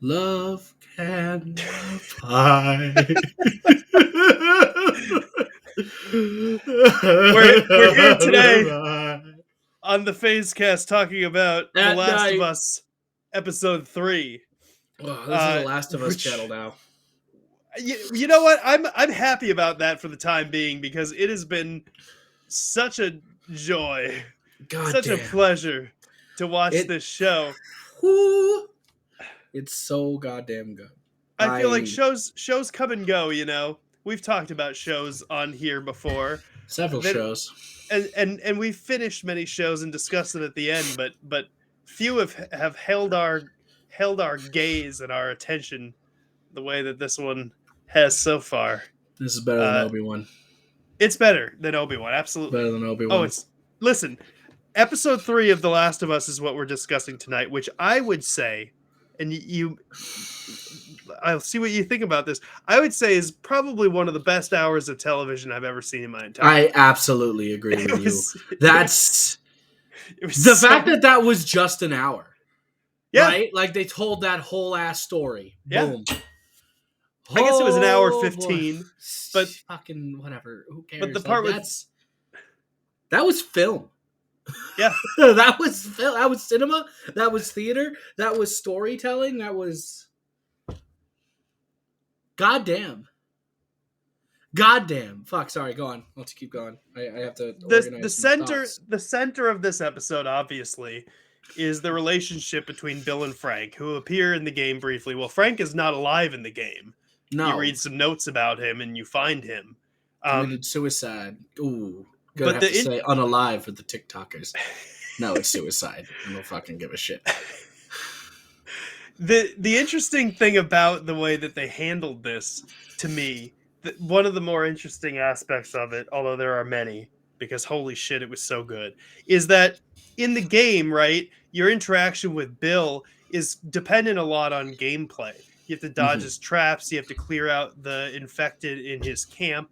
Love can buy. We're here today on the PhazeCast talking about The At Last of night. Us Episode 3. Oh, this is the Last of Us which- channel now. You know what? I'm happy about that for the time being because it has been such a joy, such a pleasure to watch this show. Whoo, it's so goddamn good. I feel like shows come and go, you know. We've talked about shows on here before. Several shows. And we've finished many shows and discussed them at the end, but few have held our gaze and our attention the way that this one has so far. This is better than Obi-Wan. It's better than Obi-Wan, absolutely. Better than Obi-Wan. Listen, episode 3 of The Last of Us is what we're discussing tonight, which I would say, and I'll see what you think about this. I would say is probably one of the best hours of television I've ever seen in my entire life. I absolutely agree with you. That's the fact that was just an hour. Yeah. Right? Like they told that whole ass story. Yeah. Boom. I guess it was an hour 15, boy. but fucking whatever. Who cares? But the part that was film. Yeah. That was film. That was cinema. That was theater. That was storytelling. That was goddamn. Fuck, sorry, go on. Let's keep going. I have to the center of this episode obviously is the relationship between Bill and Frank, who appear in the game briefly. Well, Frank is not alive in the game. No. You read some notes about him and you find him. Committed suicide. Ooh. Gonna have to say unalive for the TikTokers. No, it's suicide. I don't fucking give a shit. The interesting thing about the way that they handled this, to me, one of the more interesting aspects of it, although there are many, because holy shit, it was so good, is that in the game, right, your interaction with Bill is dependent a lot on gameplay. You have to dodge his traps. You have to clear out the infected in his camp.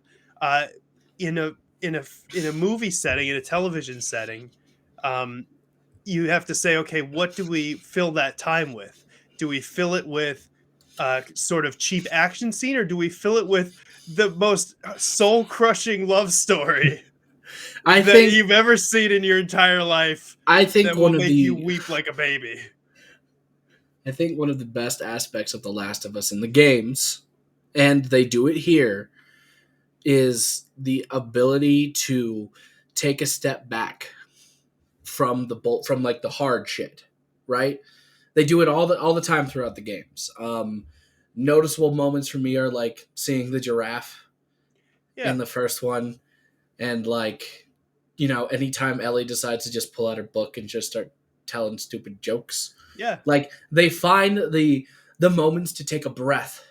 In a movie setting, in a television setting, you have to say, okay, what do we fill that time with? Do we fill it with sort of cheap action scene, or do we fill it with the most soul-crushing love story that you've ever seen in your entire life? I think that will make you weep like a baby. I think one of the best aspects of The Last of Us in the games, and they do it here, is the ability to take a step back from the hard shit, right? They do it all the time throughout the games. Noticeable moments for me are like seeing the giraffe in the first one, and like, you know, anytime Ellie decides to just pull out her book and just start telling stupid jokes. Yeah. Like they find the moments to take a breath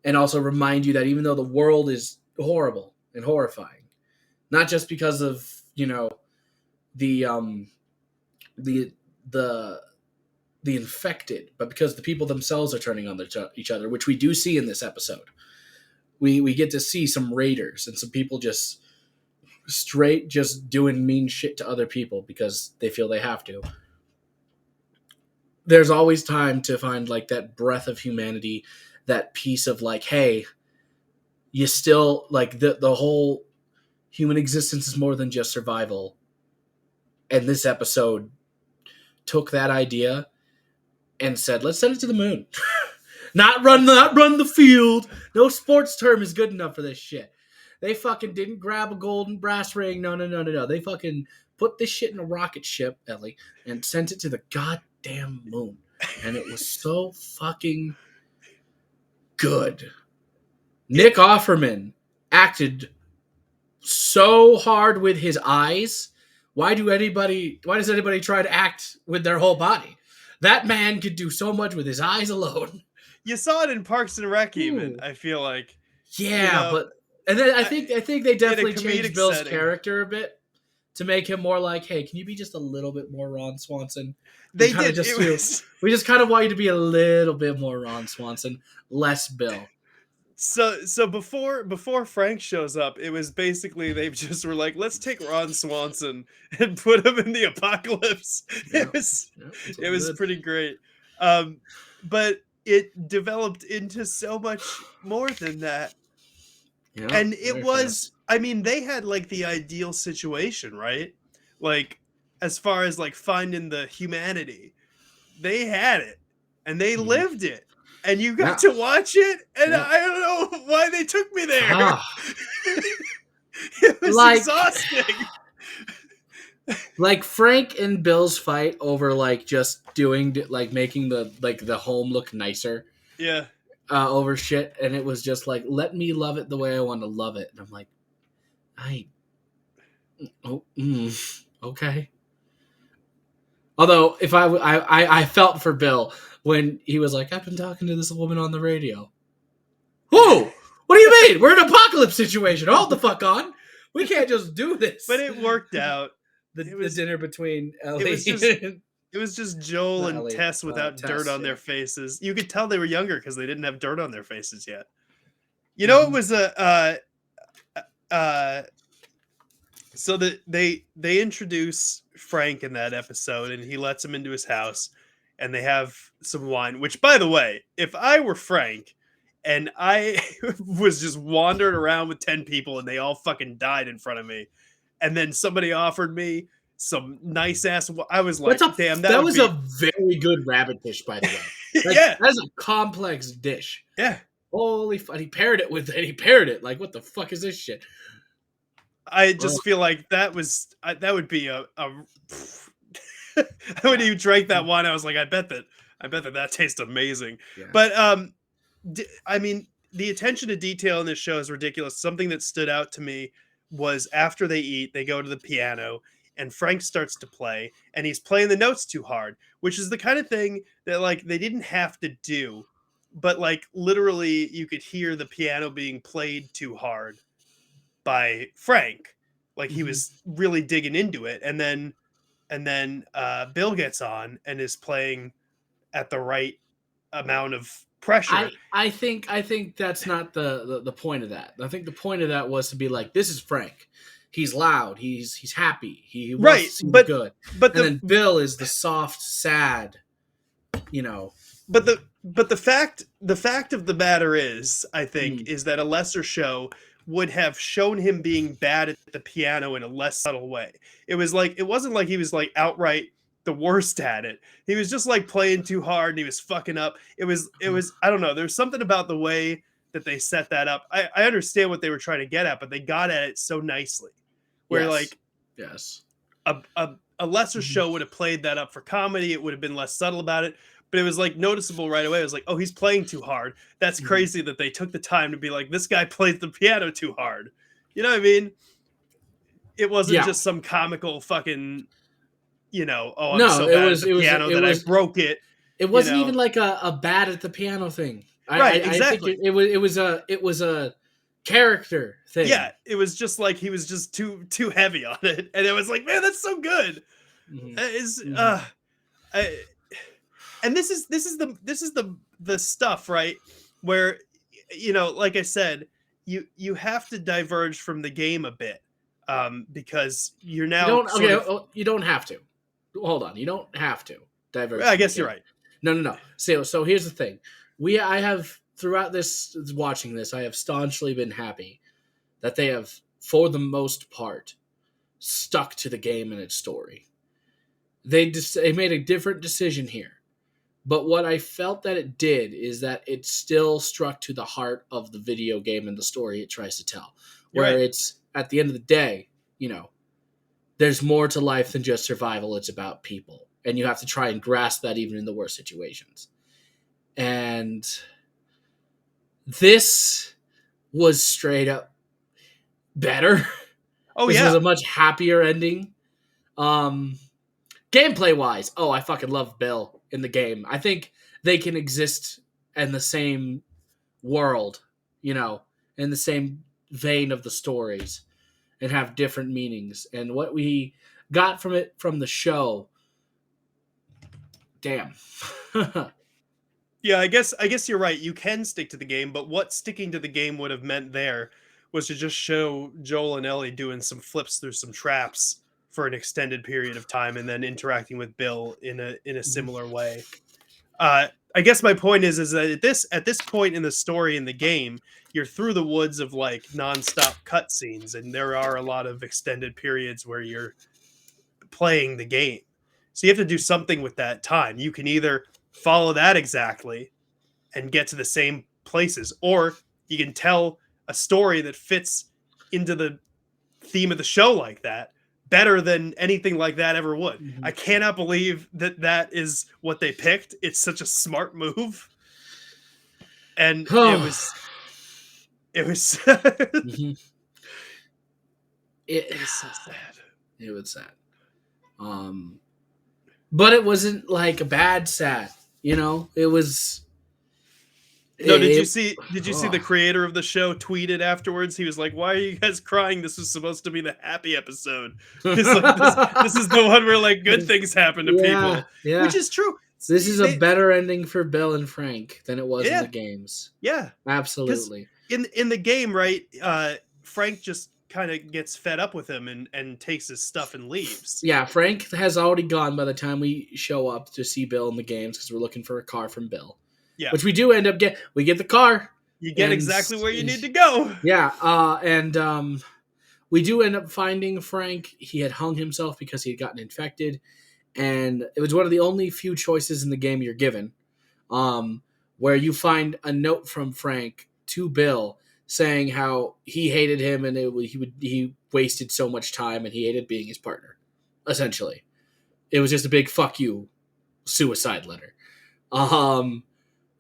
and also remind you that even though the world is horrible and horrifying, not just because of, you know, the infected, but because the people themselves are turning on each other, which we do see in this episode. We get to see some raiders and some people just straight just doing mean shit to other people because they feel they have to. There's always time to find like that breath of humanity, that piece of like, hey, you still like the whole human existence is more than just survival. And this episode took that idea and said, let's send it to the moon. not run the field. No sports term is good enough for this shit. They fucking didn't grab a golden brass ring. No. They fucking put this shit in a rocket ship, Ellie, and sent it to the goddamn moon. And it was so fucking good. Nick Offerman acted so hard with his eyes. Why does anybody try to act with their whole body? That man could do so much with his eyes alone. You saw it in Parks and Rec, even. I feel like. Yeah, but and then I think they definitely changed Bill's character a bit to make him more like, hey, can you be just a little bit more Ron Swanson? We just kind of want you to be a little bit more Ron Swanson, less Bill. So before Frank shows up, it was basically they just were like, let's take Ron Swanson and put him in the apocalypse. Yeah, it was pretty great. But it developed into so much more than that. Yeah, And it very was, fast. I mean, they had like the ideal situation, right? Like, as far as like finding the humanity, they had it and they Mhm. lived it. And you got Yeah, to watch it, and yeah. I don't know why they took me there. Ah, It was like exhausting. like Frank and Bill's fight over like just doing like making the home look nicer Yeah. over shit, and it was just like let me love it the way I want to love it, and I'm like, I okay. Although if I felt for Bill when he was like, I've been talking to this woman on the radio. Who? What do you mean? We're in an apocalypse situation. Hold the fuck on. We can't just do But this. it worked out. It The was dinner between it was Ellie just it was just Joel not and Ellie, Tess without dirt Tess. on Yeah. their faces. You could tell they were younger because they didn't have dirt on their faces yet. You know, it Mm-hmm. was a so that they introduce Frank in that episode, and he lets him into his house, and they have some wine. Which, by the way, if I were Frank and I was just wandering around with 10 people and they all fucking died in front of me, and then somebody offered me some nice ass, I was That's like, a damn, that that would was be a very good rabbit dish, by the way. yeah, That's a complex dish. yeah. Holy fuck! He paired it like what the fuck is this shit? I Oh, just feel like that would be a when you drank that wine, I was like, I bet that tastes amazing. yeah. But I mean, the attention to detail in this show is ridiculous. Something that stood out to me was after they eat, they go to the piano, and Frank starts to play, and he's playing the notes too hard, which is the kind of thing that like they didn't have to do, but like literally you could hear the piano being played too hard by Frank. Like he Mhm. was really digging into it, and then Bill gets on and is playing at the right amount of pressure. I think that's not the point of that. I think the point of that was to be like, this is Frank. He's loud. He's happy. He wants Right, to see the good. but And the then Bill is the soft, sad. You know. but the fact of the matter is, I think, Mm, is that a lesser show would have shown him being bad at the piano in a less subtle way. It wasn't like he was like outright the worst at it. He was just like playing too hard and he was fucking up. It was I don't know. There's something about the way that they set that up. I understand what they were trying to get at, but they got at it so nicely. Where yes. like Yes. a lesser Mhm. show would have played that up for comedy. It would have been less subtle about it, but it was like noticeable right away. It was like, oh, he's playing too hard. That's Mhm. crazy that they took the time to be like, this guy plays the piano too hard. You know what I mean? It wasn't Yeah. just some comical fucking, oh, I'm No, so it bad at was the it was piano it that I was broke it. it You wasn't even know, like a bad at the piano thing. right? I think Exactly. it was a character Yeah, thing. it was just like he was just too heavy on it, and it was like, man, that's so good. Hmm. Is Hmm. I, and this is the stuff, right, where like I said, you have to diverge from the game a bit, because you're You now don't sort okay. of, You don't have to. Hold on. You don't have to diverge I from the guess you're game. right. No, no, no. So here's the thing. I have throughout this watching this, I have staunchly been happy that they have, for the most part, stuck to the game and its story. They made a different decision here. But what I felt that it did is that it still struck to the heart of the video game and the story it tries to tell. You're Where right. it's at the end of the day, there's more to life than just survival. It's about people. And you have to try and grasp that even in the worst situations. And this was straight up better. Oh This was yeah. a much happier ending. Um, Gameplay wise, oh, I fucking love Bill in the game. I think they can exist in the same world, in the same vein of the stories and have different meanings. And what we got from the show, damn. Yeah, I guess you're right. You can stick to the game, but what sticking to the game would have meant there was to just show Joel and Ellie doing some flips through some traps for an extended period of time, and then interacting with Bill in a similar way. I guess my point is that at this point in the story in the game, you're through the woods of like nonstop cutscenes, and there are a lot of extended periods where you're playing the game. So you have to do something with that time. You can either follow that exactly and get to the same places, or you can tell a story that fits into the theme of the show like that better than anything like that ever would. Mm-hmm. I cannot believe that that is what they picked. It's such a smart move. And it was Mm-hmm. it was so sad. It was sad. But it wasn't like a bad sad, you know? It was No, did you see the creator of the show tweeted afterwards? He was like, "Why are you guys crying? This was supposed to be the happy episode." He's like, this is the one where like good things happen to people. Yeah. Which is true. This is a better ending for Bill and Frank than it was in the games. Yeah. Absolutely. In the game, right, Frank just kind of gets fed up with him and takes his stuff and leaves. Yeah, Frank has already gone by the time we show up to see Bill in the games because we're looking for a car from Bill. Yeah. Which we do end up we get the car. You get exactly where you need to go. Yeah, and we do end up finding Frank. He had hung himself because he had gotten infected, and it was one of the only few choices in the game you're given, where you find a note from Frank to Bill saying how he hated him and he wasted so much time and he hated being his partner. Essentially, it was just a big "fuck you" suicide letter.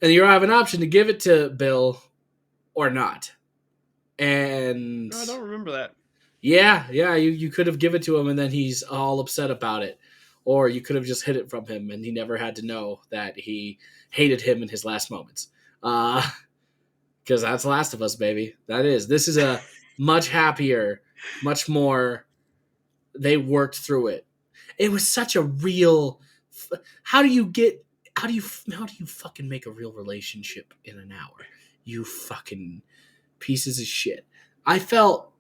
And you have an option to give it to Bill or not. And I don't remember that. Yeah, you could have given it to him and then he's all upset about it. Or you could have just hid it from him and he never had to know that he hated him in his last moments. Because that's Last of Us, baby. This is a much happier, much more, they worked through it. It was such a real, how do you fucking make a real relationship in an hour? You fucking pieces of shit. I felt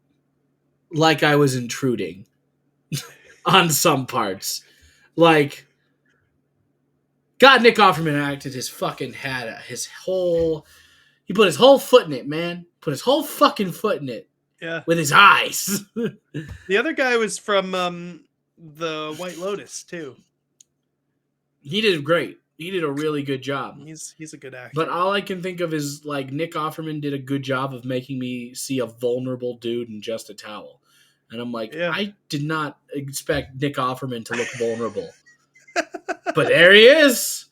like I was intruding on some parts. Like, God, Nick Offerman acted his fucking hat, he put his whole foot in it, man. Put his whole fucking foot in it. Yeah. With his eyes. The other guy was from the White Lotus, too. He did great. He did a really good job. He's a good actor. But all I can think of is, like, Nick Offerman did a good job of making me see a vulnerable dude in just a towel. And I'm like, I did not expect Nick Offerman to look vulnerable. But there he is.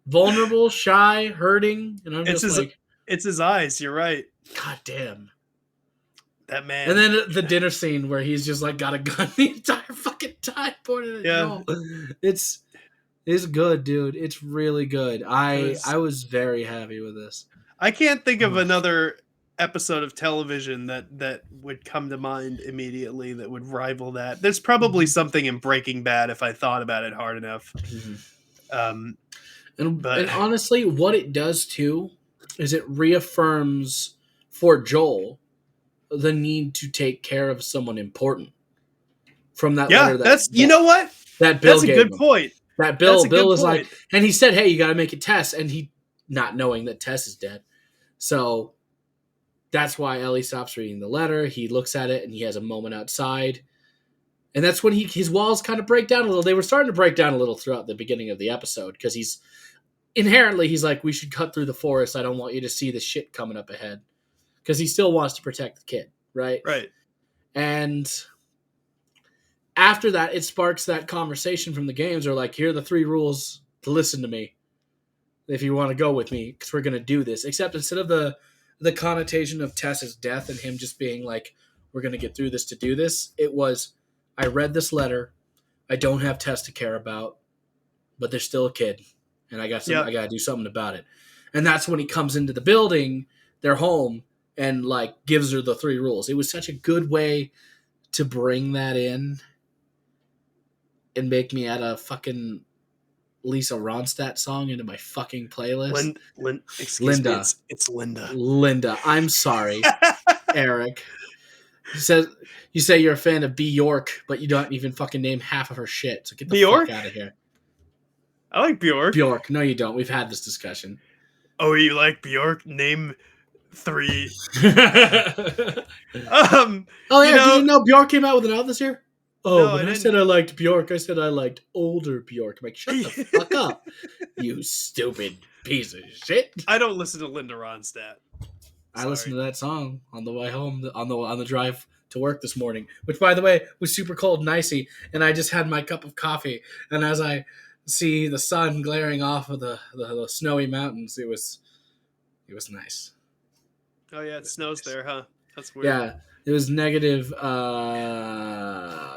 Vulnerable, shy, hurting. And I'm just like... It's his eyes, you're right. God damn. That man. And then the dinner scene where he's just, like, got a gun the entire fucking time pointed at Joel. It's good, dude. It's really good. I was very happy with this. I can't think of another episode of television that would come to mind immediately that would rival that. There's probably something in Breaking Bad if I thought about it hard enough. Mm-hmm. And honestly, what it does too is it reaffirms for Joel the need to take care of someone important. From that letter, you know what? That Bill that's a good point. That Bill is like, and he said, "Hey, you got to make it Tess," and he not knowing that Tess is dead. So that's why Ellie stops reading the letter. He looks at it and he has a moment outside. And that's when his walls kind of break down a little. They were starting to break down a little throughout the beginning of the episode because he's like, we should cut through the forest. I don't want you to see the shit coming up ahead. Because he still wants to protect the kid, right? Right. And after that, it sparks that conversation from the games where like, here are the 3 rules to listen to me if you want to go with me because we're going to do this. Except instead of the connotation of Tess's death and him just being like, we're going to get through this to do this, it was, I read this letter. I don't have Tess to care about, but there's still a kid, and I got to do something about it. And that's when he comes into the building, their home, and like gives her the 3 rules. It was such a good way to bring that in and make me add a fucking Lisa Ronstadt song into my fucking playlist. Linda. It's Linda. Linda. I'm sorry, Eric. You say you're a fan of Bjork, but you don't even fucking name half of her shit. So get the fuck out of here. I like Bjork. Bjork. No, you don't. We've had this discussion. Oh, you like Bjork? Name 3. Oh You yeah, did know, you know Bjork came out with an album this year? Oh, no, I when I didn't. said I liked Bjork, I said I liked older Bjork. I'm like, shut the fuck up, you stupid piece of shit. I don't listen to Linda Ronstadt. I listened Sorry. to that song on the way home on the drive to work this morning, which by the way was super cold and icy, and I just had my cup of coffee, and as I see the sun glaring off of the snowy mountains, it was nice. Oh yeah, it snows Nice. there, huh? That's weird. Yeah, it was negative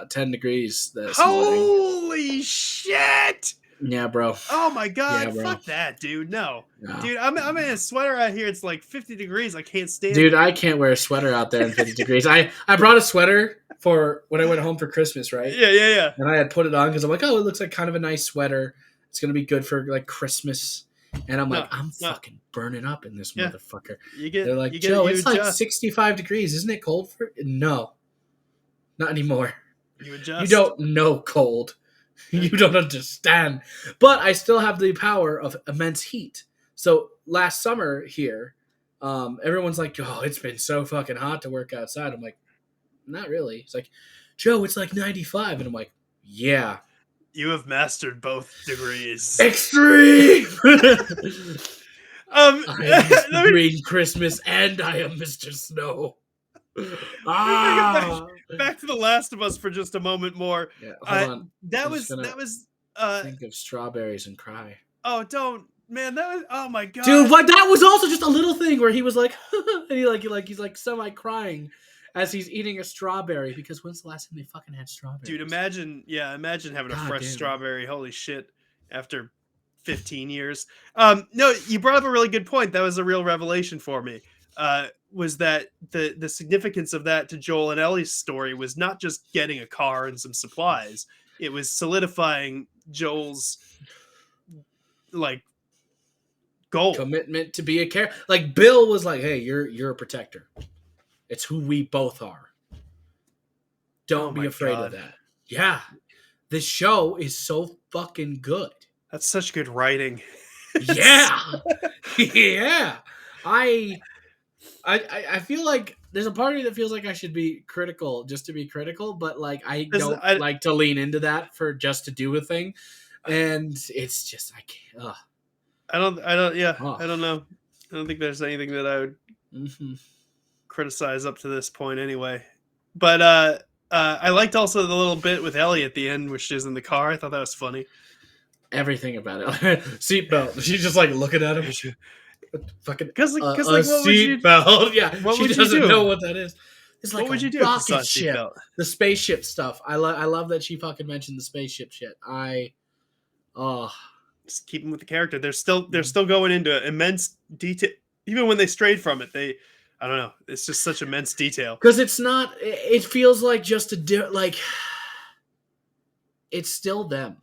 10 degrees this morning. Holy shit! Yeah, bro. Oh my god, Yeah, bro. fuck that, dude. No. No. Dude, I'm in a sweater out here. It's like 50 degrees. I can't stand Dude, it. I can't wear a sweater out there in 50 degrees. I brought a sweater for when I went home for Christmas, right? Yeah. And I had put it on because I'm like, oh, it looks like kind of a nice sweater. It's gonna be good for like Christmas. And I'm like, I'm fucking burning up in this motherfucker. They're like, Joe, it's like 65 degrees. Isn't it cold for? No, not anymore. You adjust. You don't know cold. You don't understand. But I still have the power of immense heat. So last summer here, everyone's like, oh, it's been so fucking hot to work outside. I'm like, not really. It's like, Joe, it's like 95. And I'm like, yeah. You have mastered both degrees. Extreme! I am Mr. Green Christmas and I am Mr. Snow. Back to The Last of Us for just a moment more. Yeah, hold on. That was think of strawberries and cry. Oh, don't, man, that was, oh my god. Dude, but that was also just a little thing where he was like and he's like semi crying as he's eating a strawberry, because when's the last time they fucking had strawberries? Dude, imagine having a fresh strawberry. Holy shit. After 15 years. No, you brought up a really good point. That was a real revelation for me. Was that the significance of that to Joel and Ellie's story was not just getting a car and some supplies. It was solidifying Joel's like goal, commitment to be a character. Like Bill was like, "Hey, you're a protector. It's who we both are. Don't be afraid of that." Yeah, this show is so fucking good. That's such good writing. Yeah, yeah. I feel like there's a part of me that feels like I should be critical just to be critical, but like I don't like to lean into that for just to do a thing, and it's just I can't. I don't know. I don't think there's anything that I would criticize up to this point anyway. But I liked also the little bit with Ellie at the end, which is in the car. I thought that was funny. Everything about it. Seatbelt. She's just like looking at him. Fucking because like what seatbelt. Yeah, what she doesn't know what that is. It's like what would you do rocket ship. The spaceship stuff. I love that she fucking mentioned the spaceship shit. Just keep them with the character. They're still going into immense detail, even when they strayed from it. I don't know. It's just such immense detail because it's not. It feels like just like it's still them,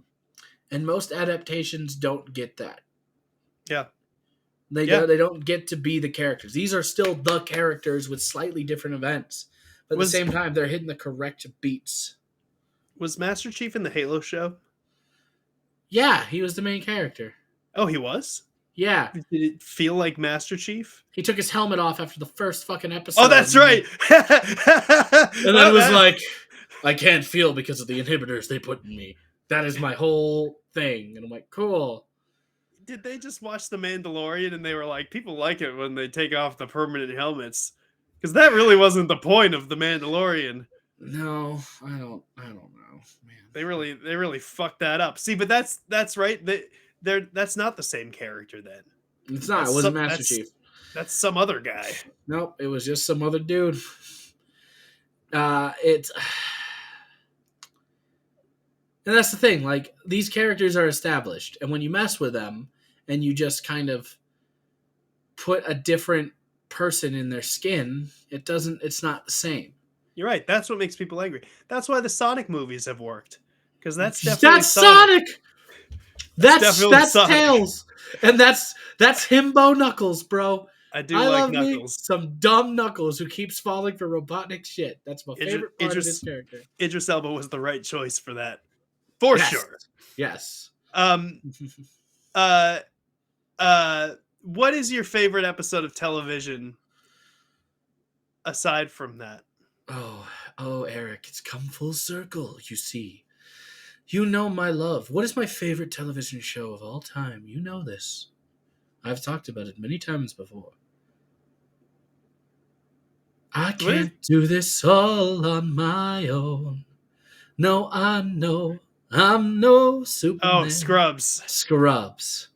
and most adaptations don't get that. Yeah. They don't get to be the characters. These are still the characters with slightly different events. But at the same time, they're hitting the correct beats. Was Master Chief in the Halo show? Yeah, he was the main character. Oh, he was? Yeah. Did it feel like Master Chief? He took his helmet off after the first fucking episode. Oh, that's right! And then it was like, I can't feel because of the inhibitors they put in me. That is my whole thing. And I'm like, cool. Did they just watch The Mandalorian and they were like, people like it when they take off the permanent helmets? Because that really wasn't the point of The Mandalorian. No, I don't know, man. They really fucked that up. See, but that's right. That's not the same character then. It's not. It wasn't Master Chief. That's some other guy. Nope, it was just some other dude. And that's the thing, like, these characters are established, and when you mess with them, and you just kind of put a different person in their skin, it's not the same. You're right, that's what makes people angry. That's why the Sonic movies have worked. Because that's Sonic! That's Sonic. Tails! And that's Himbo Knuckles, bro. I like Knuckles. Me some dumb Knuckles who keeps falling for Robotnik shit. That's my favorite part of this character. Idris Elba was the right choice for that. For sure. Yes. Um, uh, what is your favorite episode of television aside from that? Oh, Eric, it's come full circle, you see. You know my love. What is my favorite television show of all time? You know this. I've talked about it many times before. I What is? can't do this all on my own. No, I'm no Oh, Superman. Scrubs. Scrubs.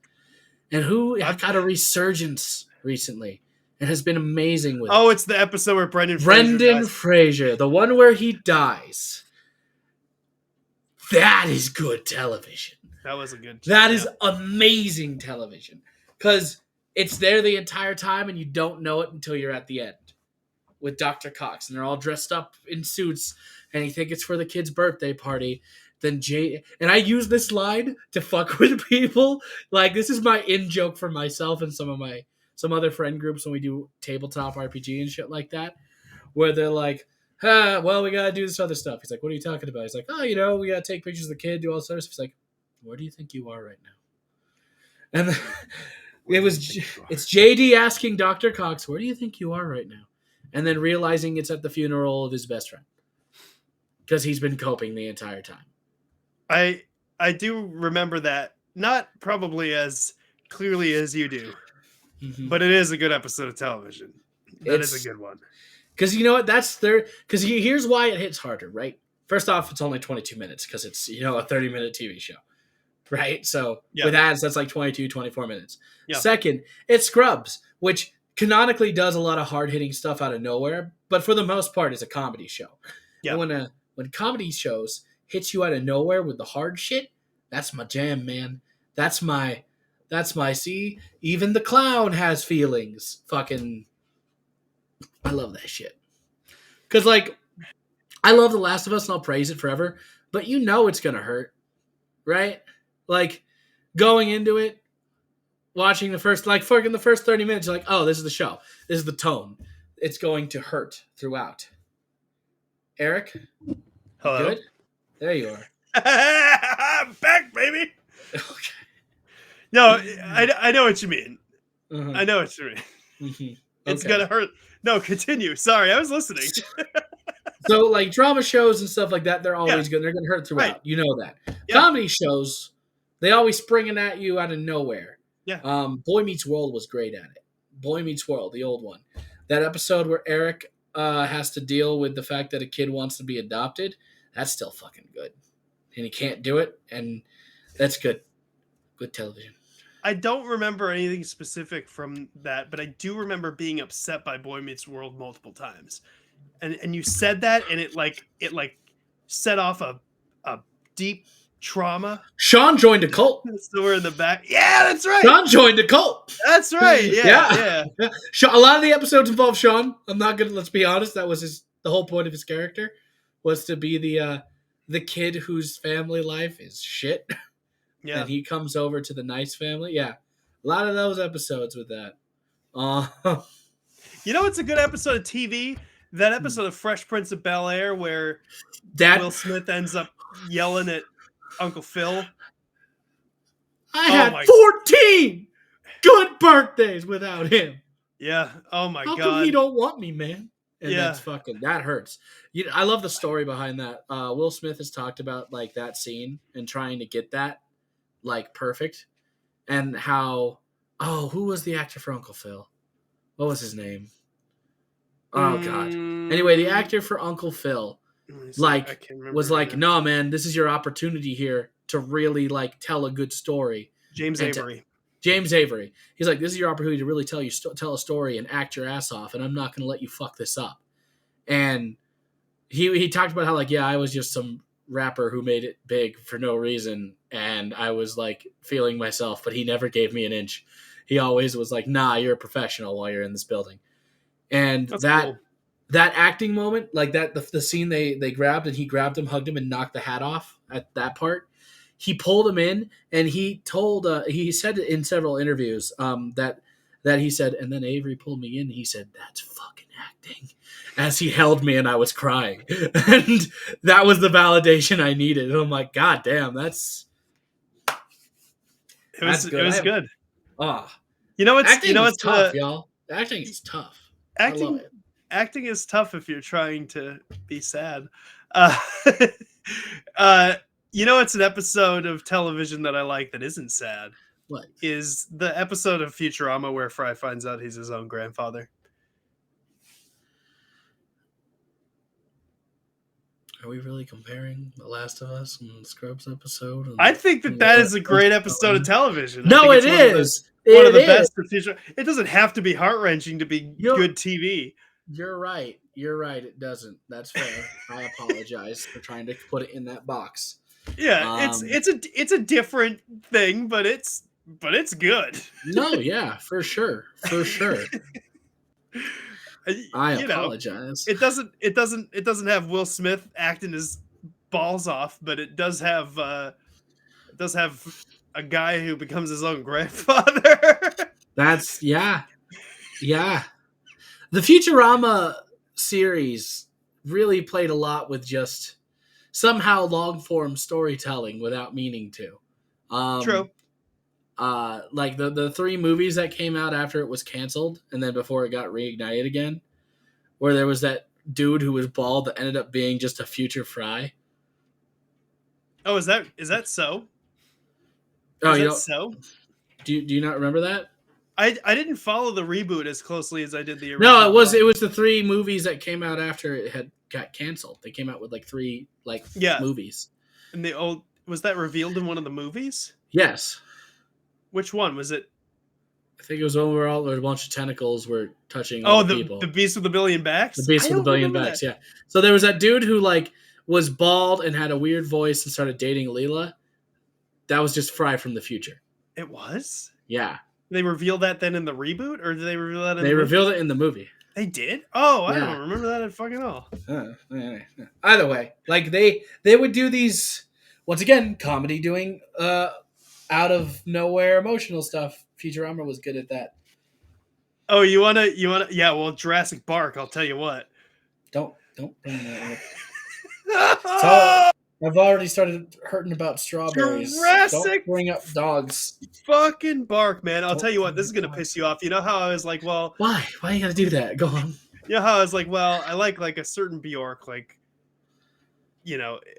And who I've, got a resurgence recently and has been amazing with oh, it. it's the episode where Brendan Fraser Brendan dies. Fraser, the one where he dies. That is good television. That was a good. That is amazing television. Because it's there the entire time and you don't know it until you're at the end with Dr. Cox. And they're all dressed up in suits and you think it's for the kid's birthday party. Then and I use this line to fuck with people. Like, this is my in-joke for myself and some other friend groups when we do tabletop RPG and shit like that. Where they're like, well, we gotta do this other stuff. He's like, what are you talking about? He's like, oh, we gotta take pictures of the kid, do all this other stuff. He's like, where do you think you are right now? And it's JD asking Dr. Cox, where do you think you are right now? And then realizing it's at the funeral of his best friend. Because he's been coping the entire time. I do remember that, not probably as clearly as you do, but it is a good episode of television. That is a good one. Because you know what? Because here's why it hits harder, right? First off, it's only 22 minutes because it's, a 30-minute TV show, right? So with ads, that's like 22, 24 minutes. Yeah. Second, it's Scrubs, which canonically does a lot of hard-hitting stuff out of nowhere, but for the most part is a comedy show. Yeah. And when comedy shows hits you out of nowhere with the hard shit, that's my jam, man. That's my see, even the clown has feelings. Fucking, I love that shit. Because, like, I love The Last of Us and I'll praise it forever, but it's going to hurt, right? Like, going into it, watching the first 30 minutes, you're like, oh, this is the show. This is the tone. It's going to hurt throughout. Eric? Hello? Good? There you are. I'm back, baby. Okay. No, I know what you mean. Uh-huh. I know what you mean. Mm-hmm. It's gonna hurt. No, continue. Sorry, I was listening. So, like, drama shows and stuff like that, they're always good. They're gonna hurt throughout. Right. You know that. Yeah. Comedy shows, they always springing at you out of nowhere. Yeah. Boy Meets World was great at it. Boy Meets World, the old one. That episode where Eric has to deal with the fact that a kid wants to be adopted. That's still fucking good. And he can't do it, and that's good. Good television. I don't remember anything specific from that, but I do remember being upset by Boy Meets World multiple times. And you said that, and it set off a deep trauma. Sean joined a cult. So we're in the back. Yeah, that's right. Sean joined a cult. That's right. Yeah. A lot of the episodes involve Sean. Let's be honest, that was the whole point of his character. Was to be the kid whose family life is shit. Yeah. And he comes over to the nice family. Yeah. A lot of those episodes with that. It's a good episode of TV? That episode of Fresh Prince of Bel-Air where Will Smith ends up yelling at Uncle Phil. I had 14 good birthdays without him. Yeah. Oh my God. How come he don't want me, man? And that hurts. I love the story behind that. Will Smith has talked about like that scene and trying to get that like perfect, and how who was the actor for Uncle Phil? What was his name? Oh God. Anyway, the actor for Uncle Phil was like, no man, this is your opportunity here to really like tell a good story. James Avery. He's like, this is your opportunity to really tell a story and act your ass off, and I'm not going to let you fuck this up. And he talked about how like, yeah, I was just some rapper who made it big for no reason, and I was like feeling myself, but he never gave me an inch. He always was like, nah, you're a professional while you're in this building. And that acting moment, like that, the scene they grabbed, and he grabbed him, hugged him, and knocked the hat off at that part. He pulled him in, and he told he said in several interviews that he said, and then Avery pulled me in. He said, "That's fucking acting," as he held me, and I was crying, and that was the validation I needed. And I'm like, God damn, that's That's It good. was good. Ah, You acting know is it's tough, y'all. Acting is tough. I love acting it. acting is tough if you're trying to be sad. Uh, uh, it's an episode of television that I like that isn't sad. What? Is the episode of Futurama where Fry finds out he's his own grandfather. Are we really comparing The Last of Us and the Scrubs episode? I think that is a great episode of television. I No, think it it's is. one of It the is. best of Futurama. It doesn't have to be heart wrenching to be You're, good TV. you're right. You're right. It doesn't. That's fair. I apologize for trying to put it in that box. Yeah, it's a different thing, but it's good. No, yeah, for sure. For sure. I apologize. It doesn't have Will Smith acting his balls off, but it does have a guy who becomes his own grandfather. That's yeah. The Futurama series really played a lot with just somehow long form storytelling without meaning to. True. Like the three movies that came out after it was canceled and then before it got reignited again, where there was that dude who was bald that ended up being just a future Fry. Oh, is that so? Oh, Is you that don't, so? do you not remember that? I didn't follow the reboot as closely as I did the original. No, it was the three movies that came out after it had got canceled. They came out with like three movies. And was that revealed in one of the movies? Yes. Which one was it? I think it was overall there were a bunch of tentacles were touching all the people. The beast with a billion backs? The beast with a billion backs, yeah. So there was that dude who was bald and had a weird voice and started dating Leela. That was just Fry from the future. It was? Yeah. They revealed that then in the reboot, or did they reveal that in They revealed it in the movie. They did? Oh, I don't remember that at fucking all. Either way, they would do these, once again, comedy doing out of nowhere emotional stuff. Futurama was good at that. Oh, you wanna yeah, well, Jurassic Park, I'll tell you what. Don't bring that up. I've already started hurting about strawberries. Don't bring up dogs. Fucking bark, man. I'll tell you what, this is gonna piss you off. You know how I was like, well, why you gotta do that? Go on. You know how I was like, well, I like a certain Bjork, like,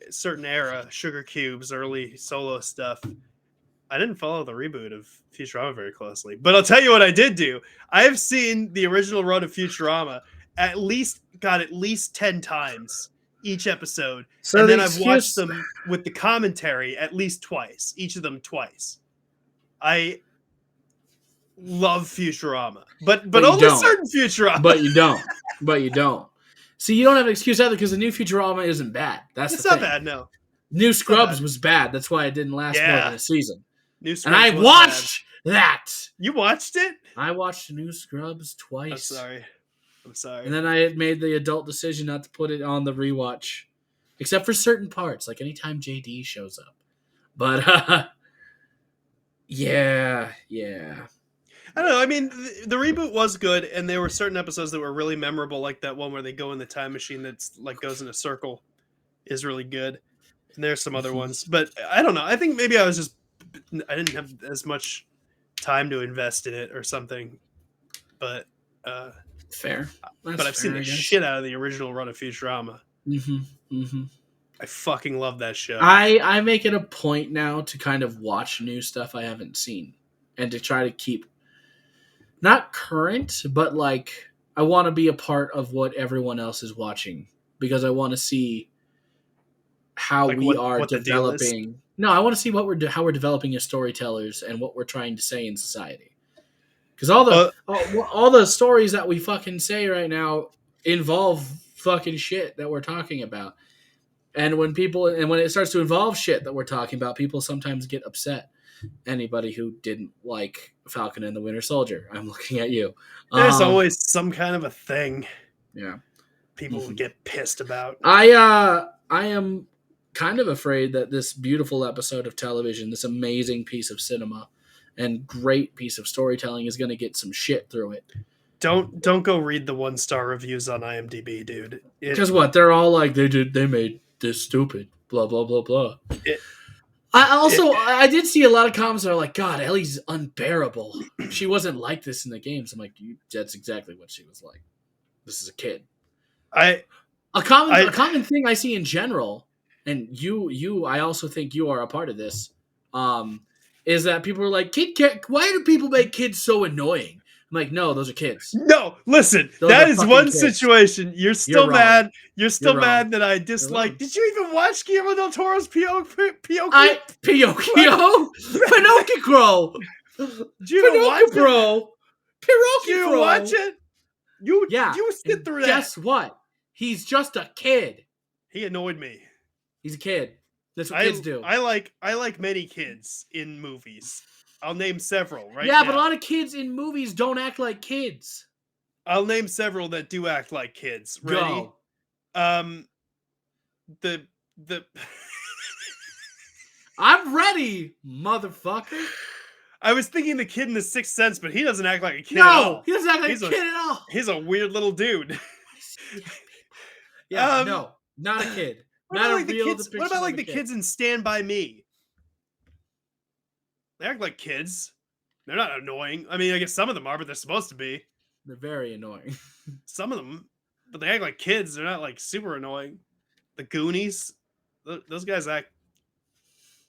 certain era, Sugar Cubes, early solo stuff. I didn't follow the reboot of Futurama very closely, but I'll tell you what I did do. I've seen the original run of Futurama at least 10 times each episode, so and then I've watched them with the commentary at least twice, each of them twice. I love Futurama, but only certain Futurama. But you don't. See, you don't have an excuse either because the new Futurama isn't bad. It's not bad, no. New Scrubs was bad. That's why it didn't last more than a season. New Scrubs and I watched that. You watched it? I watched New Scrubs twice. I'm sorry. And then I had made the adult decision not to put it on the rewatch, except for certain parts, like anytime JD shows up. But yeah. I don't know. I mean, the reboot was good, and there were certain episodes that were really memorable, like that one where they go in the time machine that's like goes in a circle, is really good. And there's some other ones, but I don't know. I think maybe I didn't have as much time to invest in it or something. But fair. But I've seen the shit out of the original run of Futurama. I fucking love that show. I make it a point now to kind of watch new stuff I haven't seen and to try to keep not current, but like I want to be a part of what everyone else is watching because I want to see how we are developing. No, I want to see how we're developing as storytellers and what we're trying to say in society. Because all the stories that we fucking say right now involve fucking shit that we're talking about. And when it starts to involve shit that we're talking about, people sometimes get upset. Anybody who didn't like Falcon and the Winter Soldier, I'm looking at you. There's always some kind of a thing. Yeah. People get pissed about. I am kind of afraid that this beautiful episode of television, this amazing piece of cinema and great piece of storytelling is going to get some shit through it. Don't go read the 1-star reviews on IMDb, dude. Because what? They're all like, they made this stupid, blah, blah, blah, blah. I did see a lot of comments that are like, God, Ellie's unbearable. She wasn't like this in the games. I'm like, that's exactly what she was like. This is a kid. I A common thing I see in general, and I also think you are a part of this, is that people are like, why do people make kids so annoying? I'm like, no, those are kids. No, listen, Those that are is fucking one kids. situation. You're still You're wrong. mad. You're You're still wrong. mad that I You're dislike. wrong. Did you even watch Guillermo del Toro's Pinocchio? Pinocchio? Pinocchio! Did you even watch it? Pinocchio! Did you even watch it? Yeah. You sit through that. Guess what? He's just a kid. He annoyed me. He's a kid. That's what kids do. I like many kids in movies. I'll name several right Yeah, now. but a lot of kids in movies don't act like kids. I'll name several that do act like kids. Ready? Go. The I'm ready, motherfucker. I was thinking the kid in The Sixth Sense, but he doesn't act like a kid at all. He doesn't act like a kid at all. He's a weird little dude. Yeah, no, not a kid. Not a real depiction. What about like the kids in Stand By Me? They act like kids. They're not annoying. I mean, I guess some of them are, but they're supposed to be. They're very annoying. Some of them, but they act like kids. They're not like super annoying. The Goonies, those guys act.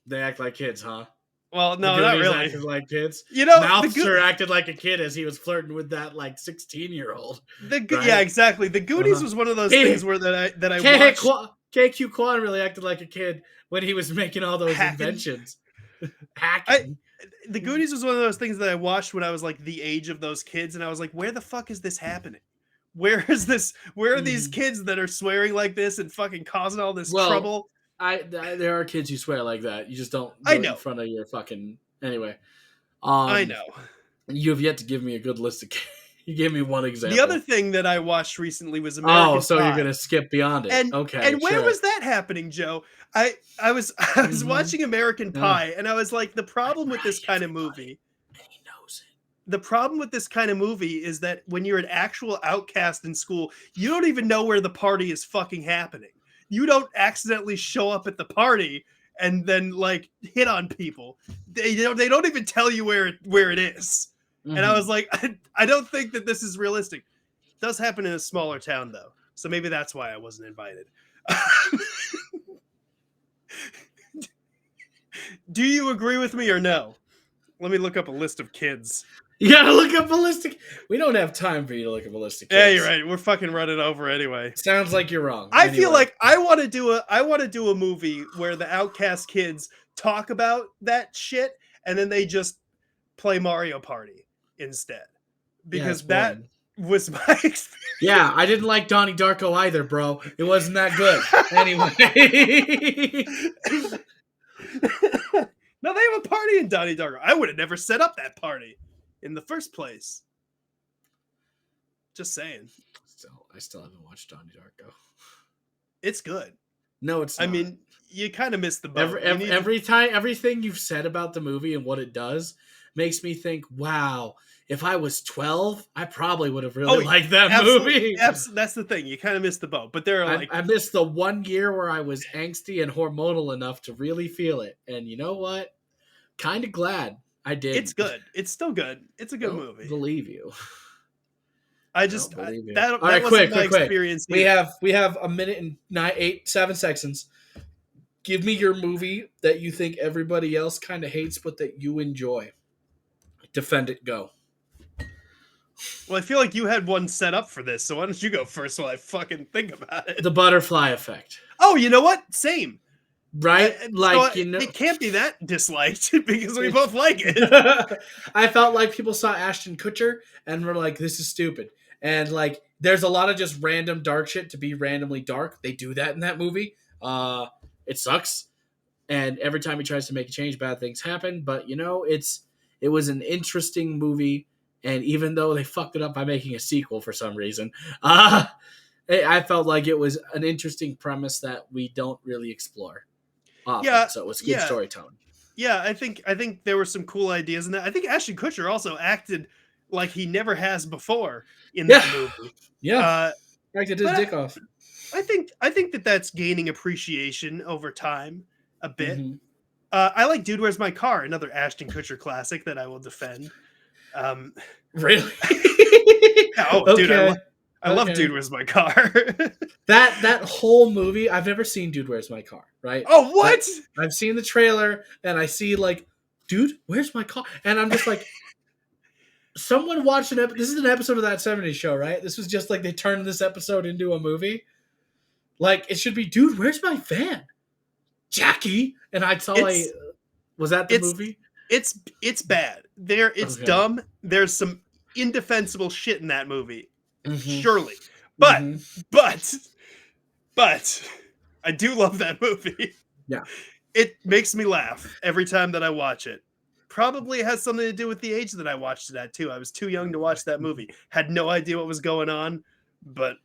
They act like kids, huh? Well, no, not really. Acted like kids. You know, Mouthster acted like a kid as he was flirting with that like 16-year-old. Right? Yeah, exactly. The Goonies was one of those things where that I watched. KQ Kwan really acted like a kid when he was making all those inventions. Hacking. The Goonies was one of those things that I watched when I was like the age of those kids, and I was like, where the fuck is this happening? Where is this? Where are these kids that are swearing like this and fucking causing all this trouble? There are kids who swear like that. You just don't do it in front of your fucking... Anyway. I know. You have yet to give me a good list of kids. You gave me one example. The other thing that I watched recently was American Pie. Oh, so you're going to skip beyond it. And, okay. And where was that happening, Joe? I was watching American Pie, and I was like, the problem with this kind of movie... He knows it. The problem with this kind of movie is that when you're an actual outcast in school, you don't even know where the party is fucking happening. You don't accidentally show up at the party and then like hit on people. They don't even tell you where it is. Mm-hmm. And I was like, I don't think that this is realistic. It does happen in a smaller town though, so maybe that's why I wasn't invited. Do you agree with me or no? Let me look up a list of kids. You gotta look up a list of... We don't have time for you to look up a list of kids. Yeah, you're right. We're fucking running over anyway. Sounds like you're wrong. I feel like I want to do a movie where the outcast kids talk about that shit and then they just play Mario Party instead. Because that was my experience. Yeah, I didn't like Donnie Darko either, bro. It wasn't that good. Anyway. No, they have a party in Donnie Darko. I would have never set up that party in the first place. Just saying. I still haven't watched Donnie Darko. It's good. No, it's not. I mean, you kind of missed the boat. Everything you've said about the movie and what it does makes me think, wow, if I was 12, I probably would have really liked that movie. That's the thing. You kind of missed the boat. But there are I missed the 1 year where I was angsty and hormonal enough to really feel it. And you know what? Kind of glad I did. It's good. It's still good. It's a good movie. Believe you. That right, wasn't my experience. We have a minute and 7 seconds. Give me your movie that you think everybody else kind of hates, but that you enjoy. Defend it. Go. Well, I feel like you had one set up for this, so why don't you go first while I fucking think about it? The Butterfly Effect. Oh, you know what? Same. Right? It can't be that disliked because we both like it. I felt like people saw Ashton Kutcher and were like, this is stupid. And like, there's a lot of just random dark shit to be randomly dark. They do that in that movie. It sucks. And every time he tries to make a change, bad things happen. But, you know, it was an interesting movie. And even though they fucked it up by making a sequel for some reason, I felt like it was an interesting premise that we don't really explore often. Yeah, so it was good storytelling. Yeah, I think there were some cool ideas in that. I think Ashton Kutcher also acted like he never has before in that movie. Yeah, acted his dick off. I think that's gaining appreciation over time a bit. I like Dude, Where's My Car? Another Ashton Kutcher classic that I will defend. Really? Oh, dude, Okay. I love Okay. Dude, Where's My Car? That whole movie, I've never seen Dude, Where's My Car, right? Oh, But what? I've seen the trailer and I see like, dude, where's my car? And I'm just like, someone watched this is an episode of That 70s Show, right? This was just like they turned this episode into a movie. Like it should be, dude, where's my van? Jackie. And I saw It's was that the it's movie? it's bad. It's Okay. dumb. There's some indefensible shit in that movie. Mm-hmm. Surely. But Mm-hmm. but but I do love that movie. Yeah. It makes me laugh every time that I watch it. Probably has something to do with the age that I watched it at too. I was too young to watch that movie. Had no idea what was going on, but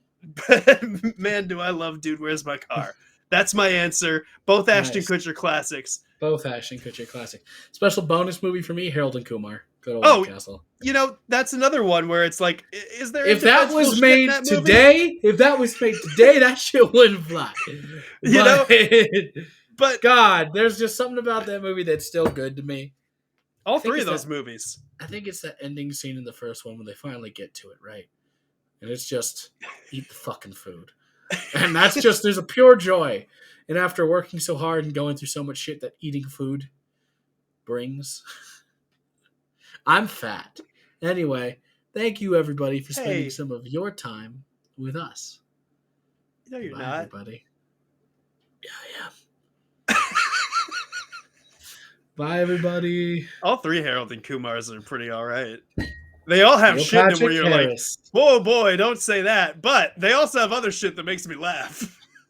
man, do I love Dude, Where's My Car? That's my answer. Both Ashton Nice. Kutcher classics. Both Ashton Kutcher classic. Special bonus movie for me, Harold and Kumar. Good old Oh, White Castle. you know, that's another one where it's like, is there If that indefensible was shit in made that movie? today, that shit wouldn't fly. You know, but God, there's just something about that movie that's still good to me. all think three of it's those that- movies. I think it's that ending scene in the first one when they finally get to it, right? And it's just eat the fucking food. And that's just there's a pure joy. And after working so hard and going through so much shit that eating food brings, I'm fat. Anyway, thank you everybody for spending Hey. some of your time with us. No, you're Bye, not. everybody. Yeah, I am. Bye, everybody. All three Harold and Kumars are pretty all right. They all have Neil shit in them where Patrick you're Harris. like, whoa, boy, don't say that. But they also have other shit that makes me laugh.